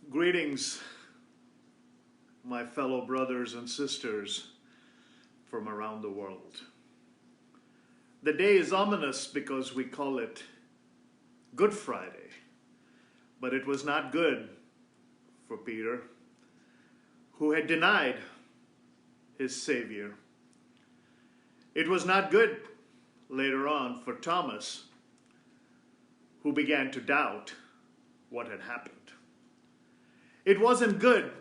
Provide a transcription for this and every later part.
Greetings, my fellow brothers and sisters from around the world. The day is ominous because we call it Good Friday, but it was not good for Peter, who had denied his Savior. It was not good later on for Thomas, who began to doubt what had happened. It wasn't good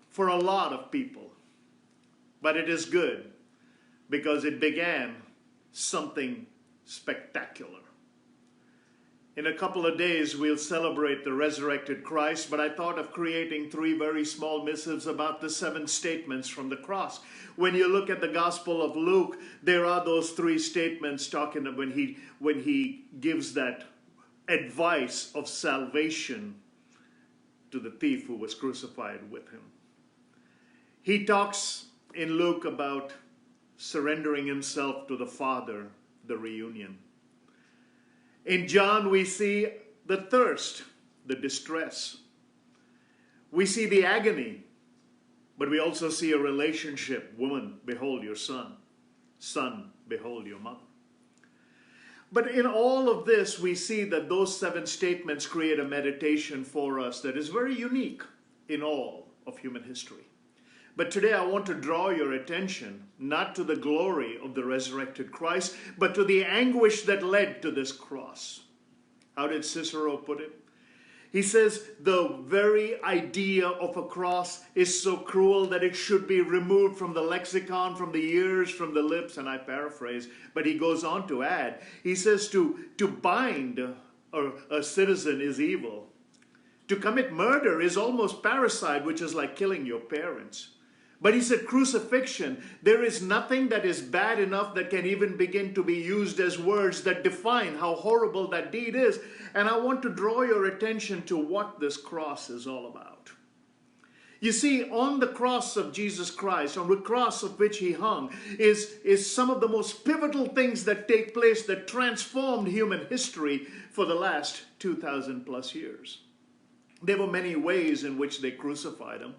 for a lot of people, but it is good because it began something spectacular. In a couple of days, we'll celebrate the resurrected Christ, but I thought of creating 3 very small missives about the 7 statements from the cross. When you look at the Gospel of Luke, there are those 3 statements talking of when he gives that advice of salvation to the thief who was crucified with him. He talks in Luke about surrendering himself to the Father, the reunion. In John, we see the thirst, the distress. We see the agony, but we also see a relationship. Woman, behold your son. Son, behold your mother. But in all of this, we see that those 7 statements create a meditation for us that is very unique in all of human history. But today I want to draw your attention not to the glory of the resurrected Christ, but to the anguish that led to this cross. How did Cicero put it? He says, the very idea of a cross is so cruel that it should be removed from the lexicon, from the ears, from the lips, and I paraphrase, but he goes on to add, he says to bind a citizen is evil. To commit murder is almost parricide, which is like killing your parents. But he said crucifixion, there is nothing that is bad enough that can even begin to be used as words that define how horrible that deed is. And I want to draw your attention to what this cross is all about. You see, on the cross of Jesus Christ, on the cross of which he hung, is some of the most pivotal things that take place that transformed human history for the last 2,000 plus years. There were many ways in which they crucified him.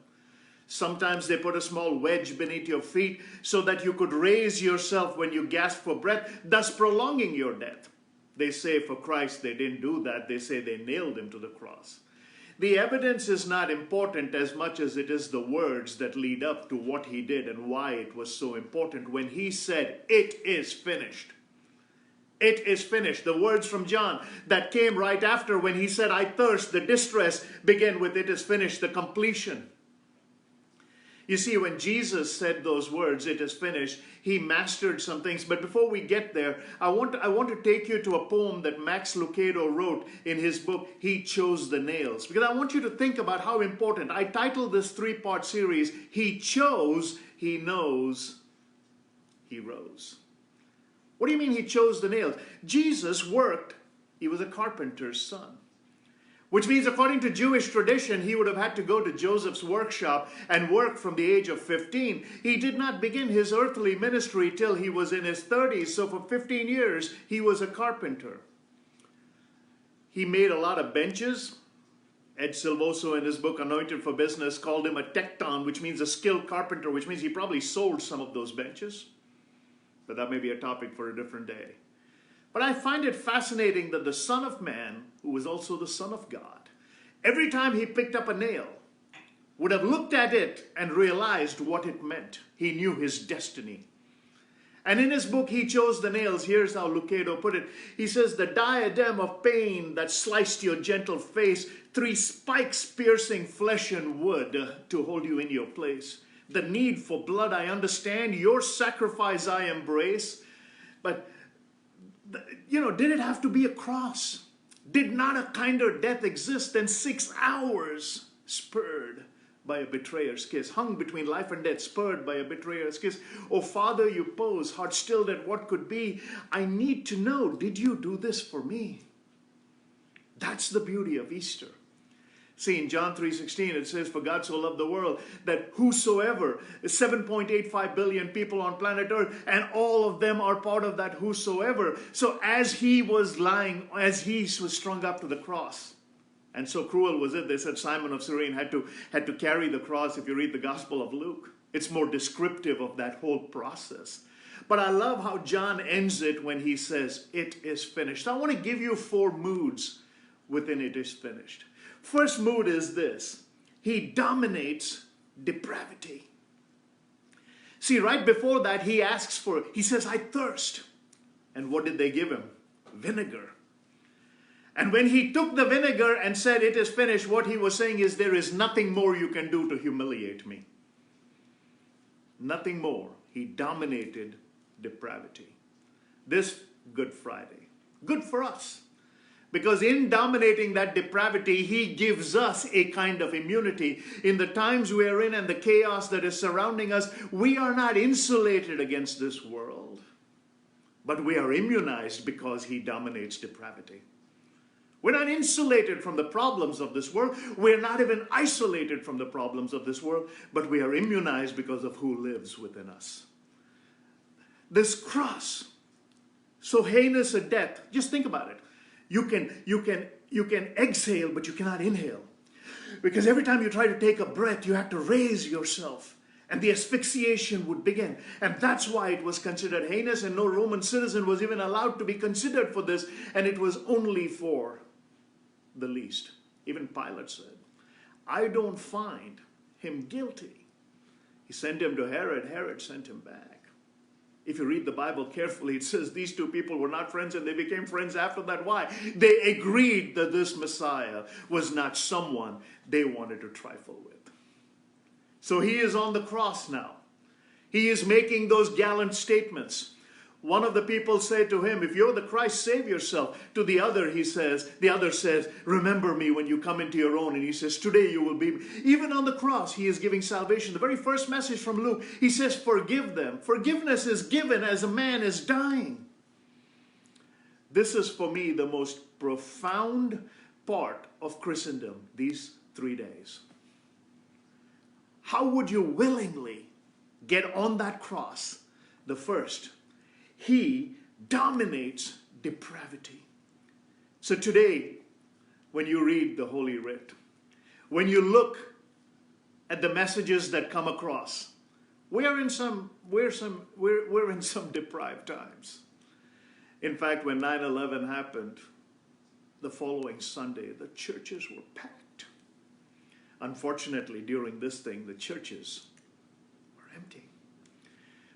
Sometimes they put a small wedge beneath your feet so that you could raise yourself when you gasp for breath, thus prolonging your death. They say for Christ they didn't do that. They say they nailed him to the cross. The evidence is not important as much as it is the words that lead up to what he did and why it was so important when he said, "It is finished." It is finished. The words from John that came right after when he said, "I thirst," the distress, begin with "It is finished," the completion. You see, when Jesus said those words, "It is finished," he mastered some things. But before we get there, I want to take you to a poem that Max Lucado wrote in his book, He Chose the Nails. Because I want you to think about how important. I titled this 3-part series, He Chose, He Knows, He Rose. What do you mean he chose the nails? Jesus worked, he was a carpenter's son. Which means, according to Jewish tradition, he would have had to go to Joseph's workshop and work from the age of 15. He did not begin his earthly ministry till he was in his 30s, so for 15 years, he was a carpenter. He made a lot of benches. Ed Silvoso, in his book, Anointed for Business, called him a tekton, which means a skilled carpenter, which means he probably sold some of those benches. But that may be a topic for a different day. But I find it fascinating that the Son of Man, who was also the Son of God, every time he picked up a nail, would have looked at it and realized what it meant. He knew his destiny. And in his book, He Chose the Nails, here's how Lucado put it. He says, "The diadem of pain that sliced your gentle face, 3 spikes piercing flesh and wood to hold you in your place. The need for blood I understand, your sacrifice I embrace. But did it have to be a cross? Did not a kinder death exist than 6 hours spurred by a betrayer's kiss, hung between life and death, spurred by a betrayer's kiss? Oh, Father, you pose, heart stilled at what could be. I need to know, did you do this for me?" That's the beauty of Easter. See, in John 3:16, it says, "For God so loved the world that whosoever," 7.85 billion people on planet Earth, and all of them are part of that whosoever. So as he was lying, as he was strung up to the cross, And so cruel was it, they said Simon of Cyrene had to carry the cross. If you read the Gospel of Luke, it's more descriptive of that whole process. But I love how John ends it when he says, it is finished. So I want to give you 4 moods within it is finished. First mood is this: he dominates depravity. See, right before that, he says, I thirst. And what did they give him? Vinegar. And when he took the vinegar and said, it is finished, what he was saying is, there is nothing more you can do to humiliate me. Nothing more. He dominated depravity. This Good Friday. Good for us. Because in dominating that depravity, he gives us a kind of immunity. In the times we are in and the chaos that is surrounding us, we are not insulated against this world. But we are immunized because he dominates depravity. We're not insulated from the problems of this world. We're not even isolated from the problems of this world. But we are immunized because of who lives within us. This cross, so heinous a death, just think about it. You can exhale, but you cannot inhale. Because every time you try to take a breath, you have to raise yourself. And the asphyxiation would begin. And that's why it was considered heinous, and no Roman citizen was even allowed to be considered for this. And it was only for the least. Even Pilate said, I don't find him guilty. He sent him to Herod. Herod sent him back. If you read the Bible carefully, it says these 2 people were not friends and they became friends after that. Why? They agreed that this Messiah was not someone they wanted to trifle with. So he is on the cross now. He is making those gallant statements. One of the people said to him, if you're the Christ, save yourself. To the other, the other says, remember me when you come into your own. And he says, today you will be. Even on the cross, he is giving salvation. The very first message from Luke, he says, forgive them. Forgiveness is given as a man is dying. This is for me the most profound part of Christendom, these 3 days. How would you willingly get on that cross? The first, he dominates depravity. So today, when you read the Holy Writ, when you look at the messages that come across, we're in some deprived times. In fact, when 9/11 happened, the following Sunday, the churches were packed. Unfortunately, during this thing, the churches were empty.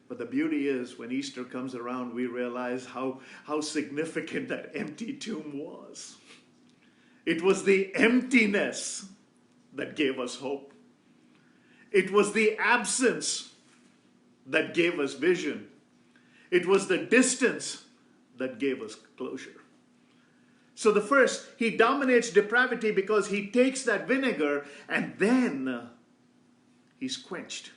But the beauty is, when Easter comes around, we realize how significant that empty tomb was. It was the emptiness that gave us hope. It was the absence that gave us vision. It was the distance that gave us closure. So the first, he dominates depravity because he takes that vinegar and then he's quenched.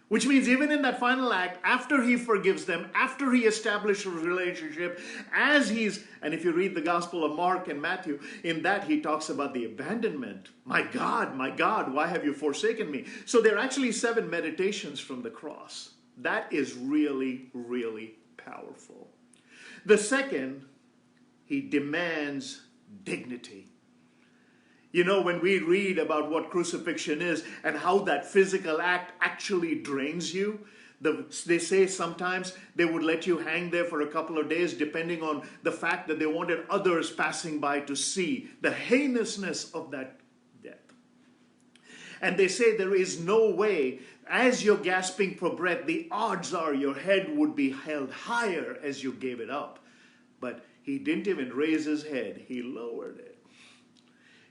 Which means even in that final act, after he forgives them, after he establishes a relationship, and if you read the Gospel of Mark and Matthew, in that he talks about the abandonment. My God, why have you forsaken me? So there are actually 7 meditations from the cross. That is really, really powerful. The second, he demands dignity. You know, when we read about what crucifixion is and how that physical act actually drains you, they say sometimes they would let you hang there for a couple of days depending on the fact that they wanted others passing by to see the heinousness of that death. And they say there is no way, as you're gasping for breath, the odds are your head would be held higher as you gave it up. But he didn't even raise his head, he lowered it.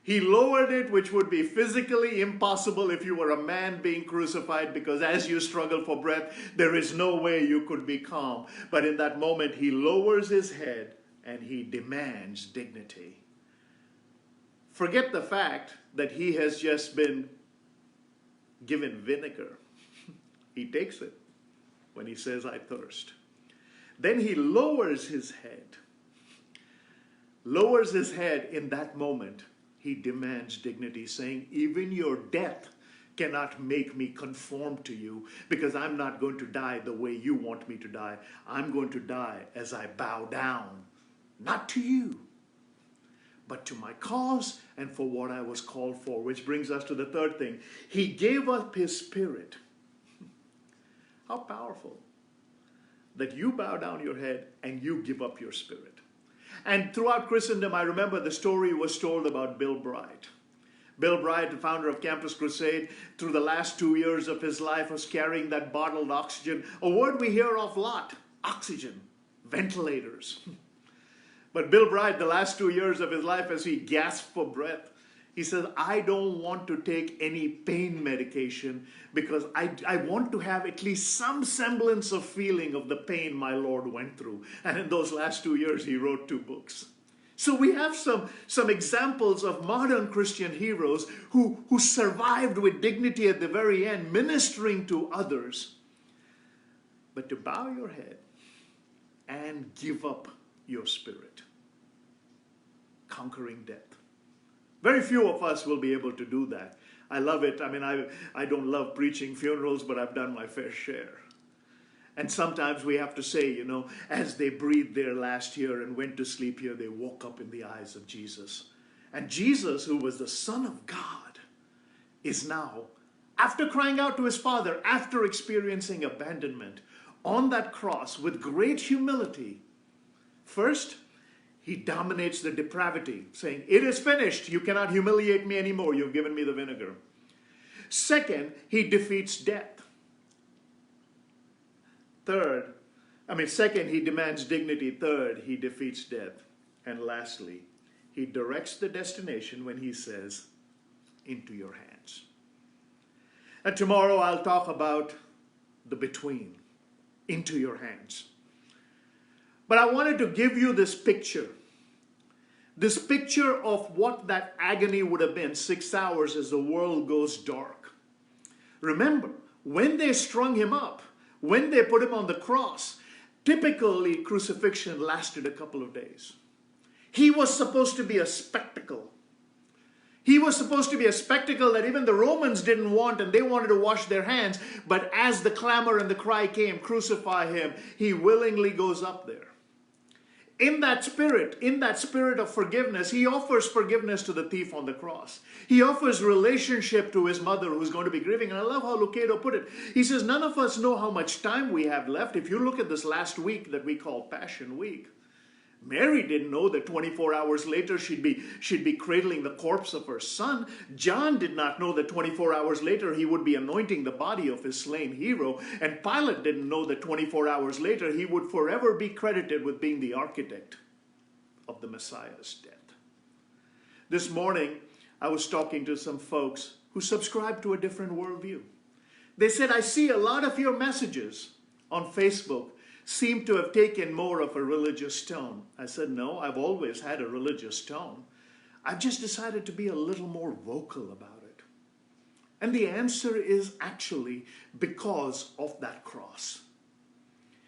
He lowered it, which would be physically impossible if you were a man being crucified, because as you struggle for breath, there is no way you could be calm. But in that moment, he lowers his head and he demands dignity. Forget the fact that he has just been given vinegar. He takes it when he says, I thirst. Then he lowers his head. Lowers his head in that moment. He demands dignity, saying, even your death cannot make me conform to you, because I'm not going to die the way you want me to die. I'm going to die as I bow down, not to you, but to my cause and for what I was called for. Which brings us to the third thing. He gave up his Spirit. How powerful that you bow down your head and you give up your spirit. And throughout Christendom, I remember the story was told about Bill Bright. Bill Bright, the founder of Campus Crusade, through the last 2 years of his life was carrying that bottled oxygen, a word we hear of a lot, oxygen, ventilators. But Bill Bright, the last 2 years of his life, as he gasped for breath, he says, I don't want to take any pain medication because I want to have at least some semblance of feeling of the pain my Lord went through. And in those last 2 years, he wrote 2 books. So we have some examples of modern Christian heroes who survived with dignity at the very end, ministering to others. But to bow your head and give up your spirit, conquering death. Very few of us will be able to do that. I love it. I mean, I don't love preaching funerals, but I've done my fair share. And sometimes we have to say, you know, as they breathed their last year and went to sleep here, they woke up in the eyes of Jesus. And Jesus, who was the Son of God, is now, after crying out to his Father, after experiencing abandonment, on that cross with great humility. First, he dominates the depravity, saying, it is finished. You cannot humiliate me anymore. You've given me the vinegar. Second, he defeats death. Second, he demands dignity. Third, he defeats death. And lastly, he directs the destination when he says, into your hands. And tomorrow I'll talk about the between, into your hands. But I wanted to give you this picture of what that agony would have been, 6 hours as the world goes dark. Remember, when they strung him up, when they put him on the cross, typically crucifixion lasted a couple of days. He was supposed to be a spectacle. He was supposed to be a spectacle that even the Romans didn't want, and they wanted to wash their hands. But as the clamor and the cry came, crucify him, he willingly goes up there. In that spirit of forgiveness, he offers forgiveness to the thief on the cross. He offers relationship to his mother who's going to be grieving. And I love how Lucado put it. He says, none of us know how much time we have left. If you look at this last week that we call Passion Week, Mary didn't know that 24 hours later she'd be cradling the corpse of her son. John did not know that 24 hours later he would be anointing the body of his slain hero. And Pilate didn't know that 24 hours later he would forever be credited with being the architect of the Messiah's death. This morning, I was talking to some folks who subscribe to a different worldview. They said, I see a lot of your messages on Facebook seem to have taken more of a religious tone. I said, no, I've always had a religious tone. I've just decided to be a little more vocal about it. And the answer is actually because of that cross.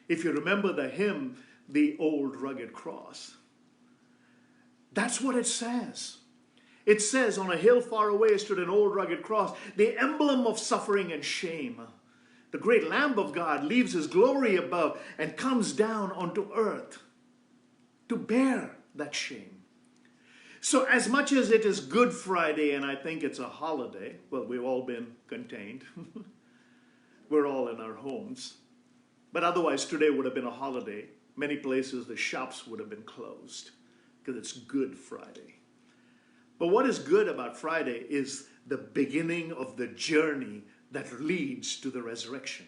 If you remember the hymn, The Old Rugged Cross, that's what it says. It says, on a hill far away stood an old rugged cross, the emblem of suffering and shame. The great Lamb of God leaves his glory above and comes down onto earth to bear that shame. So as much as it is Good Friday and I think it's a holiday, well, we've all been contained. We're all in our homes. But otherwise today would have been a holiday. Many places the shops would have been closed because it's Good Friday. But what is good about Friday is the beginning of the journey that leads to the resurrection.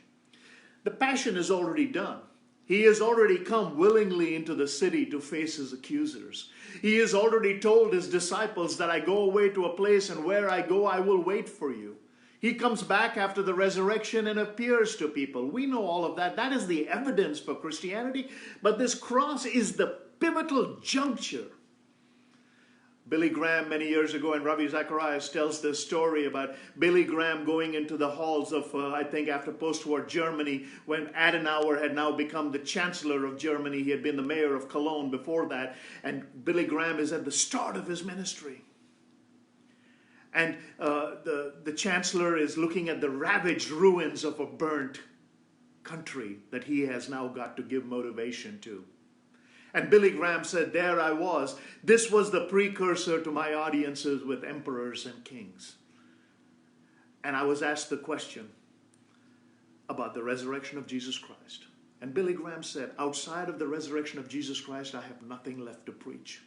The passion is already done. He has already come willingly into the city to face his accusers. He has already told his disciples that I go away to a place and where I go, I will wait for you. He comes back after the resurrection and appears to people. We know all of that. That is the evidence for Christianity. But this cross is the pivotal juncture. Billy Graham, many years ago, and Ravi Zacharias tells this story about Billy Graham going into the halls of, I think, after post-war Germany, when Adenauer had now become the Chancellor of Germany. He had been the mayor of Cologne before that. And Billy Graham is at the start of his ministry. And the Chancellor is looking at the ravaged ruins of a burnt country that he has now got to give motivation to. And Billy Graham said, there I was. This was the precursor to my audiences with emperors and kings. And I was asked the question about the resurrection of Jesus Christ. And Billy Graham said, outside of the resurrection of Jesus Christ, I have nothing left to preach.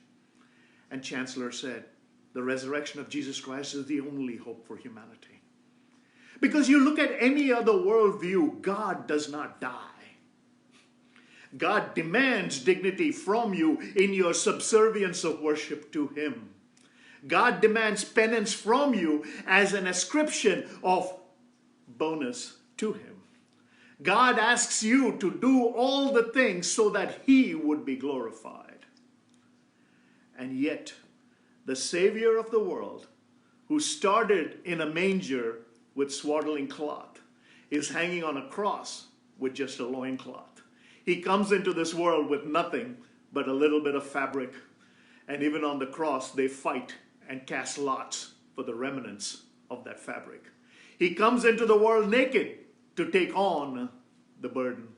And Chancellor said, the resurrection of Jesus Christ is the only hope for humanity. Because you look at any other worldview, God does not die. God demands dignity from you in your subservience of worship to Him. God demands penance from you as an ascription of bonus to Him. God asks you to do all the things so that He would be glorified. And yet, the Savior of the world, who started in a manger with swaddling cloth, is hanging on a cross with just a loincloth. He comes into this world with nothing but a little bit of fabric. And even on the cross, they fight and cast lots for the remnants of that fabric. He comes into the world naked to take on the burden.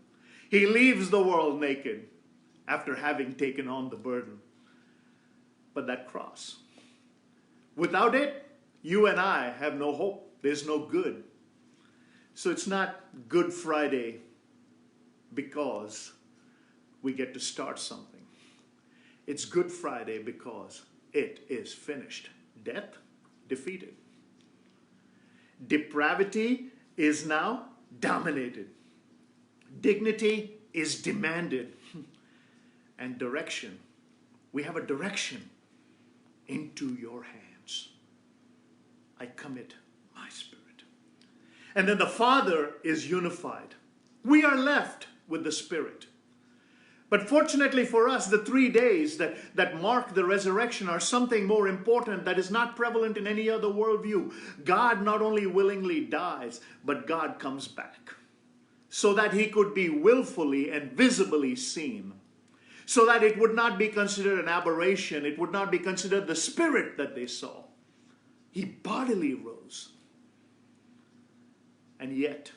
He leaves the world naked after having taken on the burden. But that cross, without it, you and I have no hope. There's no good. So it's not Good Friday because we get to start something. It's Good Friday because it is finished. Death defeated. Depravity is now dominated. Dignity is demanded. And direction. We have a direction into your hands. I commit my spirit. And then the Father is unified. We are left with the Spirit. But fortunately for us, the 3 days that mark the resurrection are something more important that is not prevalent in any other worldview. God not only willingly dies, but God comes back so that He could be willfully and visibly seen. So that it would not be considered an aberration. It would not be considered the spirit that they saw. He bodily rose. And yet,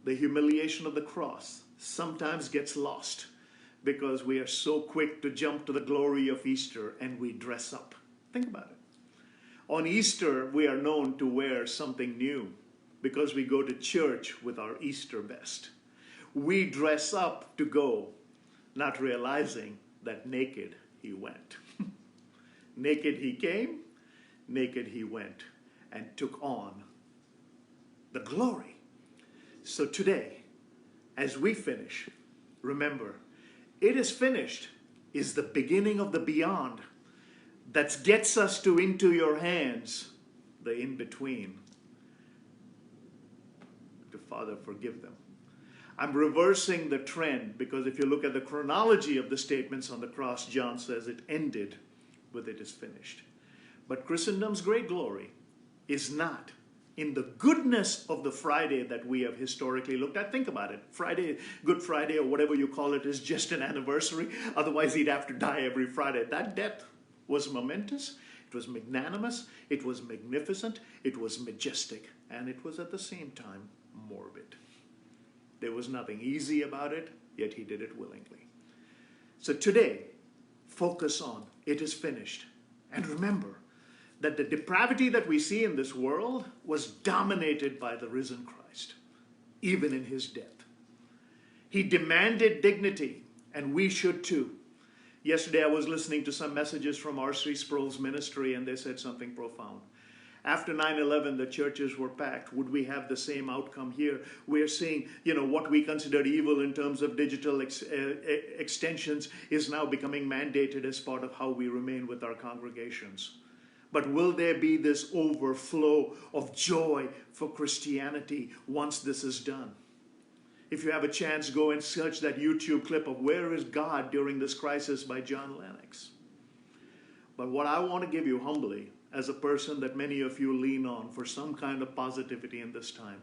the humiliation of the cross sometimes gets lost because we are so quick to jump to the glory of Easter and we dress up. Think about it. On Easter, we are known to wear something new because we go to church with our Easter best. We dress up to go, not realizing that naked He went. Naked He came, naked He went, and took on the glory. So today, as we finish, remember, it is finished is the beginning of the beyond that gets us to into your hands, the in-between. To Father, forgive them. I'm reversing the trend because if you look at the chronology of the statements on the cross, John says it ended with it is finished. But Christendom's great glory is not in the goodness of the Friday that we have historically looked at. Think about it. Friday, Good Friday, or whatever you call it, is just an anniversary. Otherwise, He'd have to die every Friday. That death was momentous. It was magnanimous. It was magnificent. It was majestic. And it was at the same time morbid. There was nothing easy about it, yet He did it willingly. So today, focus on it is finished. And remember that the depravity that we see in this world was dominated by the risen Christ, even in His death. He demanded dignity, and we should too. Yesterday I was listening to some messages from R.C. Sproul's ministry, and they said something profound. After 9/11, the churches were packed. Would we have the same outcome here? We're seeing, what we considered evil in terms of digital extensions is now becoming mandated as part of how we remain with our congregations. But will there be this overflow of joy for Christianity once this is done? If you have a chance, go and search that YouTube clip of Where is God During This Crisis by John Lennox. But what I want to give you humbly, as a person that many of you lean on for some kind of positivity in this time,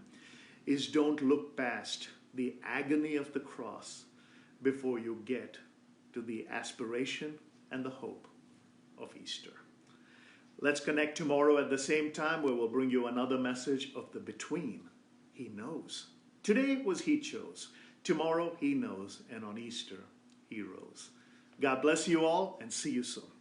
is don't look past the agony of the cross before you get to the aspiration and the hope of Easter. Let's connect tomorrow at the same time where we'll bring you another message of the between. He knows. Today was He chose. Tomorrow He knows. And on Easter, He rose. God bless you all and see you soon.